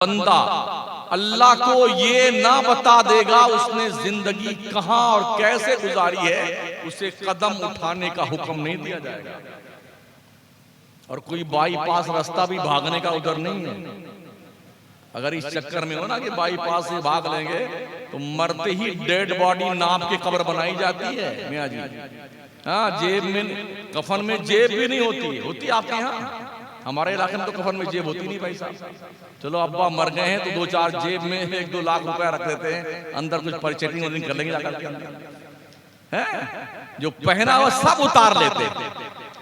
बंदा अल्लाह को ये ना बता देगा उसने जिंदगी कहां और कैसे गुजारी है, उसे कदम उठाने का हुक्म नहीं दिया जाएगा। और कोई बाईपास रास्ता भी भागने का उधर नहीं है। अगर इस चक्कर में हो ना कि बाईपास से भाग लेंगे तो मरते ही डेड बॉडी नाप के कब्र बनाई जाती है मियां जी। हाँ, जेब में कफन में जेब भी नहीं होती, होती आपके यहाँ? हमारे इलाके में तो कफन में जेब होती नहीं भाई साहब। चलो अब्बा मर गए हैं तो दो चार जेब में 1-2 लाख रुपया रख देते हैं, अंदर कुछ परचेटिंग वोटिंग कर लेंगे जाकर के अंदर है। जो पहना हुआ सब उतार लेते,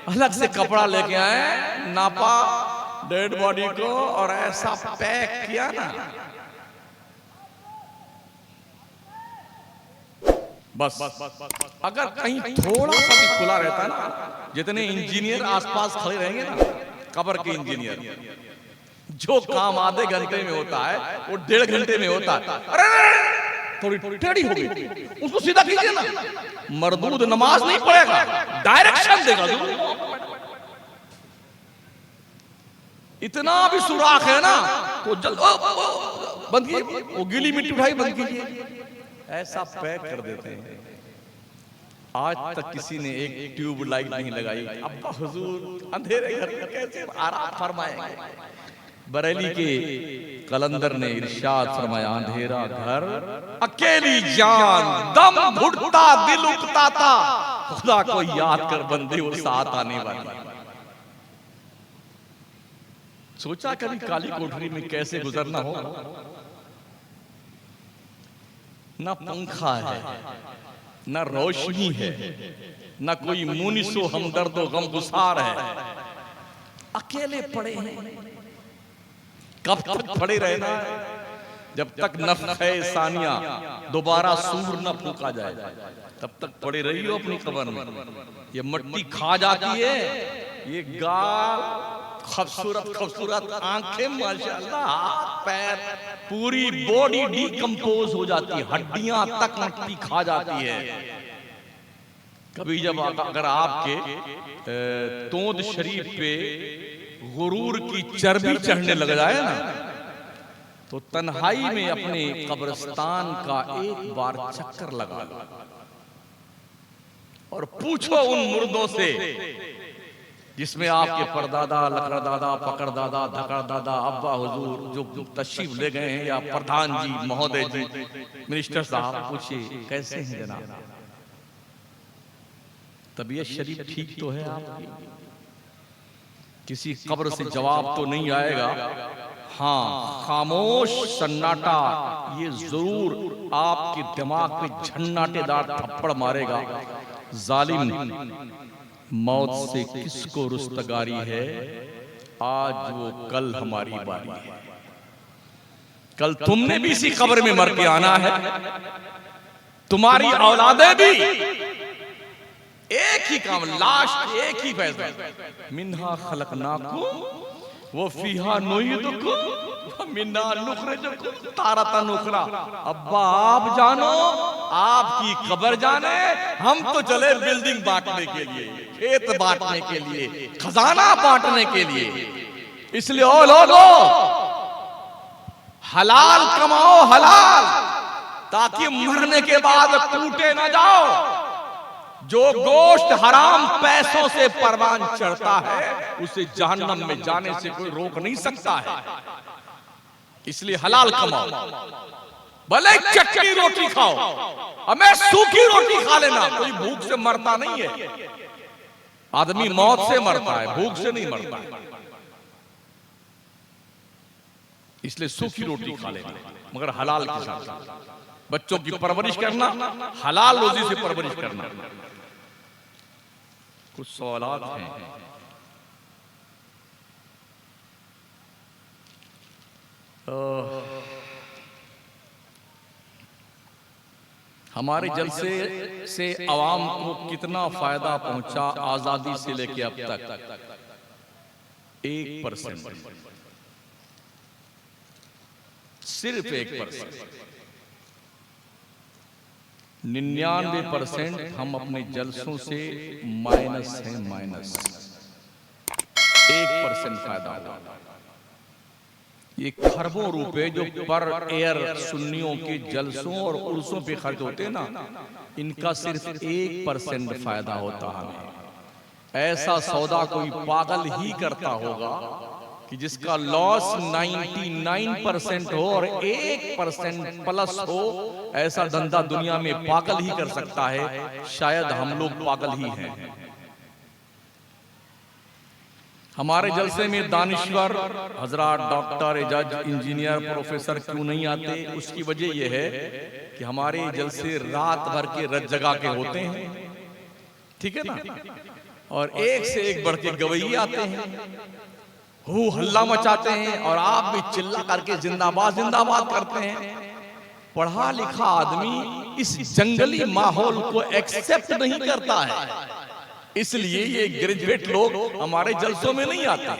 अलग से कपड़ा लेके आए, नापा डेड बॉडी को और ऐसा पैक किया ना, बस। अगर कहीं थोड़ा सा भी खुला रहता है ना, जितने इंजीनियर आसपास खड़े रहेंगे ना, कब्र के इंजीनियर, जो काम आधे घंटे में होता है वो 1.5 घंटे में होता है। अरे थोड़ी टेढ़ी हो गई, उसको सीधा कीजिए ना। मरदूद नमाज नहीं पढ़ेगा, डायरेक्शन देगा। इतना भी सुराख है ना तो जल्द बंद कीजिए, वो गीली मिट्टी उठाई बंद कीजिए, ऐसा पैक कर देते हैं। आज तक किसी ने एक ट्यूब लाइट नहीं लगाई। अब्बा हुजूर अंधेरे घर में कैसे आराम फरमाएंगे? बरेली के कलंदर ने इरशाद फरमाया, अंधेरा घर अकेली जान, दम घुटता दिल उकता था, खुदा को याद कर बंदे वो साथ आने वाली। सोचा कभी काली कोठरी में कैसे गुजरना हो? ना पंखा है, ना रोशनी है, ना कोई मुनिसो हमदर्दो गमगुसार है, अकेले पड़े हैं। कब तक पड़े रहना? जब तक नफ़्ख़े सानिया दोबारा सूर न फूका जाए, तब तक पड़े रहियो अपनी कब्र में। ये मिट्टी खा जाती है, ये गाल, खूबसूरत खूबसूरत आंखें, माशाअल्लाह, हाथ पैर, पूरी बॉडी डिकम्पोज हो जाती है, हड्डियां तक मिट्टी खा जाती है। कभी जब अगर आपके तोंद शरीफ पे गुरूर की चर्बी चढ़ने लग जाए ना, तो तन्हाई में अपने कब्रिस्तान का एक बार चक्कर लगा लो और पूछो उन मुर्दों से जिसमें आपके परदादा, लकड़दादा, पकड़दादा, धकड़दादा, अब्बा हुजूर जो तशरीफ ले गए हैं, या प्रधान जी, महोदय जी, मिनिस्टर साहब, पूछिए कैसे हैं जनाब? तबीयत शरीफ ठीक तो है आपकी? किसी कब्र से जवाब तो नहीं आएगा। हाँ, खामोश सन्नाटा ये जरूर आपके दिमाग पे झन्नाटेदार थप्पड़ मारेगा। जालिम, मौत से किसको रुस्तगारी है? आज वो कल हमारी बारी है। कल तुमने भी इसी कब्र में मर के आना है, तुम्हारी औलादे भी। एक ही काम, लास्ट एक ही फैसला, मिन्हा खलकनाकुम वो फीहा नुईदुकुम मिन्ना नुखरिजुकुम तारतन उखरा। अब्बा आप जानो, आपकी कब्र जाने, हम तो चले बिल्डिंग बांटने के लिए, खेत बांटने के लिए, खजाना बांटने के लिए। इसलिए ओ लोगों, हलाल कमाओ, हलाल, ताकि मरने के बाद टूटे ना जाओ। जो गोश्त हराम पैसों से परवान चढ़ता है, उसे जहन्नम में जाने से कोई रोक नहीं सकता है। इसलिए हलाल कमाओ, भले चटनी रोटी खाओ, हमें सूखी रोटी खा लेना। कोई भूख से मरता नहीं है, आदमी मौत से मरता है, भूख से नहीं मरता है। इसलिए सूखी रोटी खा लेना, मगर हलाल के साथ। बच्चों की परवरिश करना, हलाल रोजी से परवरिश करना। कुछ सवालात हैं। हमारे जलसे से अवाम को कितना फायदा पहुंचा आजादी से लेके अब तक? 1%, सिर्फ 1%। 99% हम अपने जलसों से माइनस हैं, माइनस। 1% फायदा हुआ। ये खरबों रुपए जो पर एयर सुन्नियों के जलसों और उर्सों पे खर्च होते हैं ना, इनका सिर्फ 1% फायदा होता है। ऐसा सौदा कोई पागल ही करता होगा कि जिसका लॉस 99% हो और 1% प्लस हो। ऐसा धंधा दुनिया में पागल ही कर सकता है। शायद हम लोग पागल ही हैं। हमारे जलसे में दानिश्वर हजरात, डॉक्टर, जज, इंजीनियर, प्रोफेसर क्यों नहीं आते? उसकी वजह यह है कि हमारे जलसे रात भर के रत जगा के होते हैं, ठीक है ना, और एक से एक बढ़ के गवैये आते हैं, हो हल्ला मचाते हैं, और आप भी चिल्ला करके जिंदाबाद जिंदाबाद करते हैं। पढ़ा लिखा आदमी इस जंगली माहौल को एक्सेप्ट नहीं करता है, इसलिए ये ग्रेजुएट लोग हमारे जलसों में नहीं आते।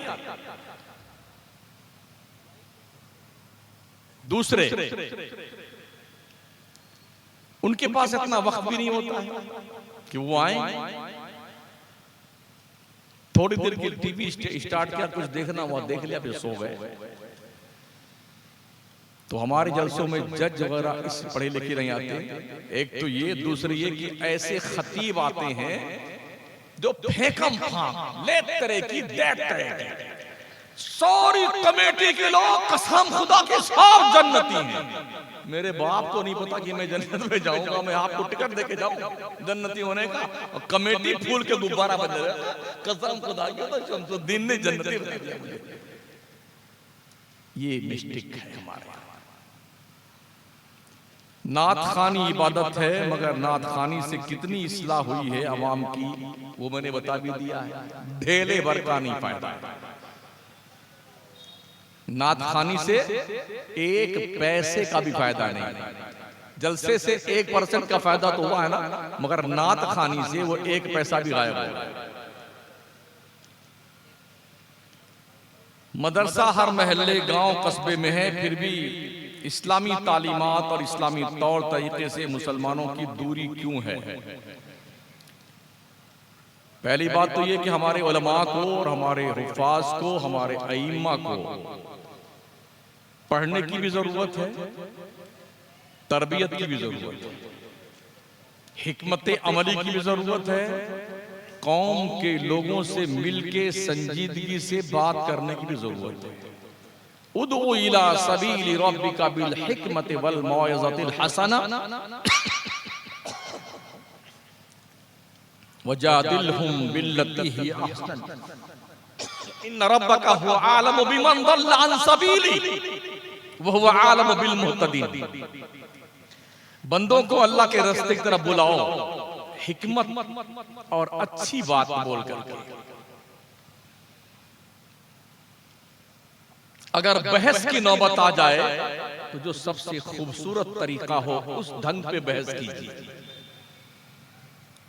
दूसरे, उनके पास इतना वक्त भी नहीं होता है कि वो आए, थोड़ी देर के टीवी स्टार्ट किया, कुछ देखना हुआ देख लिया, फिर सो गए। तो हमारे जलसों में जज वगैरह इस पढ़े लिखे नहीं आते। एक तो ये, दूसरे ये कि ऐसे खतीब आते हैं जो फेंकम फांक ले तरह की दैट तरह की, सारी कमेटी के लोग कसम खुदा के साफ जन्नती हैं। मेरे बाप को नहीं पता कि मैं जन्नत में जाऊंगा, मैं आपको टिकट देके जाऊंगा जन्नती होने का, और कमेटी फूल के गुब्बारा बन रहा, कसम खुदा की तो शमसुद्दीन ने जन्नती बना दिया मुझे। ये मिस्टेक है हमारे। नात खानी इबादत है, मगर नात खानी से कितनी इस्लाह हुई है अवाम की, वो मैंने बता भी दिया है। ढेले भर का नहीं फायदा। नात खानी से 1 पैसे का भी फायदा नहीं। जलसे से 1% का फायदा तो हुआ है ना, मगर नात खानी से वो 1 पैसा भी गायब हो। मदरसा हर महल्ले गांव कस्बे में है, फिर भी इस्लामी तालीमात और इस्लामी तौर तरीके से मुसलमानों की दूरी क्यों है? पहली बात तो ये कि हमारे उलमा को और हमारे हुफ़ाज़ को, हमारे अइम्मा को पढ़ने की भी जरूरत है, तरबियत की भी जरूरत है, हिकमत अमली की भी जरूरत है, कौम के लोगों से मिलके संजीदगी से बात करने की भी जरूरत है। उदउ इला सबीली रब्बिका बिल हिकमति वल मौइज़तिल हसना वजादिलहुम बिल्लती ही अहसन इन्न रब्बका हुवा आलमु बिमन दल्ला अन सबीली व हुवा आलमु बिल मुहतदीन। बंदों को अल्लाह के रास्ते की तरफ बुलाओ, हिकमत और अच्छी बात बोल करके। अगर बहस की नौबत आ जाए तो जो सबसे खूबसूरत तरीका हो उस ढंग पे बहस कीजिए।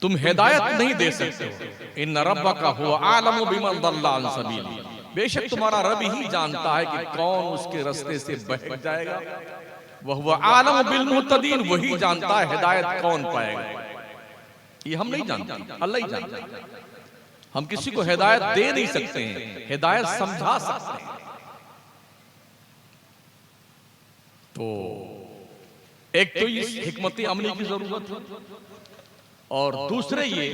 तुम हिदायत नहीं दे सकते हो। इन्न रब्बका हुवा आलमु बिमन दल्ला अन सबीली, बेशक तुम्हारा रब ही जानता है कि कौन उसके रास्ते से बहक जाएगा। वह हुवा आलमु बिल मुहतदीन, वही जानता है हिदायत कौन पाएगा। ये हम नहीं जानते, अल्लाह ही जानता है। हम किसी को हिदायत दे नहीं सकते हैं, हिदायत समझा सकते हैं। तो एक तो इस हिकमत अमली की जरूरत है, और दूसरे ये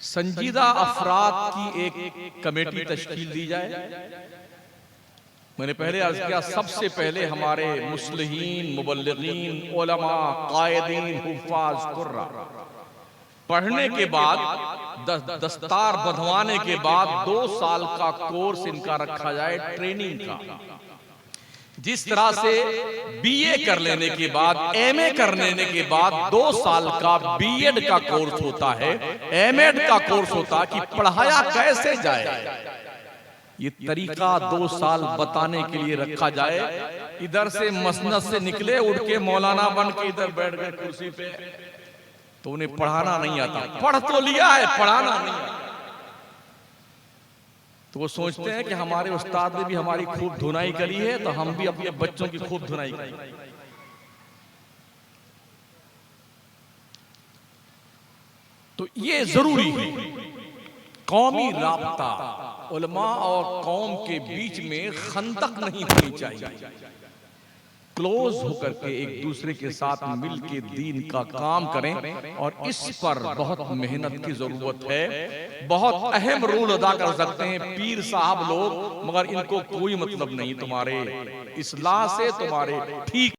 संजीदा अफराद की एक कमेटी तश्कील दी जाए। मैंने पहले अर्ज किया, सबसे पहले हमारे मुस्लिहीन, मुबल्लिगीन, उलमा, कायदीन, हुफ़ाज़, कुर्रा पढ़ने के बाद, दस्तार बंधवाने के बाद 2 साल का कोर्स इनका रखा जाए, ट्रेनिंग का। जिस तरह से बीए कर लेने के बाद, एमए कर लेने के बाद 2 साल का बीएड का कोर्स होता है, एमएड का कोर्स होता है कि पढ़ाया कैसे जाए, ये तरीका 2 साल बताने के लिए रखा जाए। इधर से मसनद से निकले, उठ के मौलाना बन के इधर बैठ गए कुर्सी पे, तो उन्हें पढ़ाना नहीं आता। पढ़ तो लिया है, पढ़ाना नहीं आता। तो वो सोचते हैं कि हमारे उस्ताद ने भी हमारी खूब धुनाई करी है, तो हम भी अपने बच्चों की खूब धुनाई करें। तो ये जरूरी है, कौमी राब्ता उलमा और कौम के बीच में खंदक नहीं होनी चाहिए। क्लोज होकर के एक दूसरे के साथ मिल के दीन का काम करें, और इस पर बहुत मेहनत की जरूरत है। बहुत अहम रोल अदा कर सकते हैं पीर साहब लोग, मगर इनको कोई मतलब नहीं तुम्हारे इस्लाह से, तुम्हारे ठीक